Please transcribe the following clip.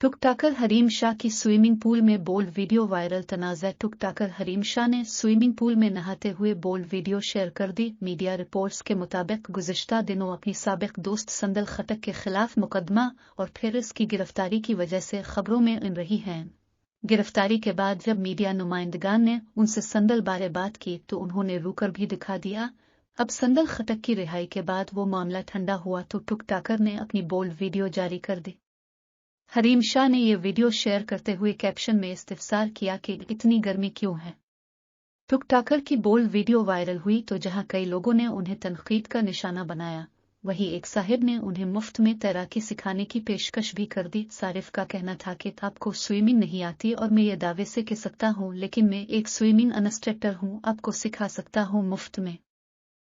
टुक टाकर हरीम शाह की swimming pool में bold video viral. तनाज़ा टुक टाकर हरीम शाह ने स्विमिंग पूल में नहाते हुए बोल्ड वीडियो शेयर कर दी। मीडिया रिपोर्ट्स के मुताबिक गुज़िश्ता दिनों अपनी साबिक दोस्त संदल खटक के खिलाफ मुकदमा और फिर इसकी गिरफ्तारी की वजह से खबरों में इन रही हैं। गिरफ्तारी के बाद जब मीडिया नुमाइंदगान ने उनसे संदल बारे बात की तो उन्होंने रूकर भी दिखा दिया। अब संदल खटक की रिहाई के बाद वो मामला ठंडा हुआ तो टुक टाकर ने अपनी बोल्ड वीडियो जारी कर दी। हरीम शाह ने ये वीडियो शेयर करते हुए कैप्शन में इस्तिफसार किया कि इतनी गर्मी क्यों है। टुक टाकर की बोल्ड वीडियो वायरल हुई तो जहां कई लोगों ने उन्हें तनकीद का निशाना बनाया, वहीं एक साहिब ने उन्हें मुफ्त में तैराकी सिखाने की पेशकश भी कर दी। सारिफ का कहना था कि आपको स्विमिंग नहीं आती और मैं ये दावे से कह सकता हूँ, लेकिन मैं एक स्विमिंग इंस्ट्रक्टर हूँ, आपको सिखा सकता हूँ मुफ्त में।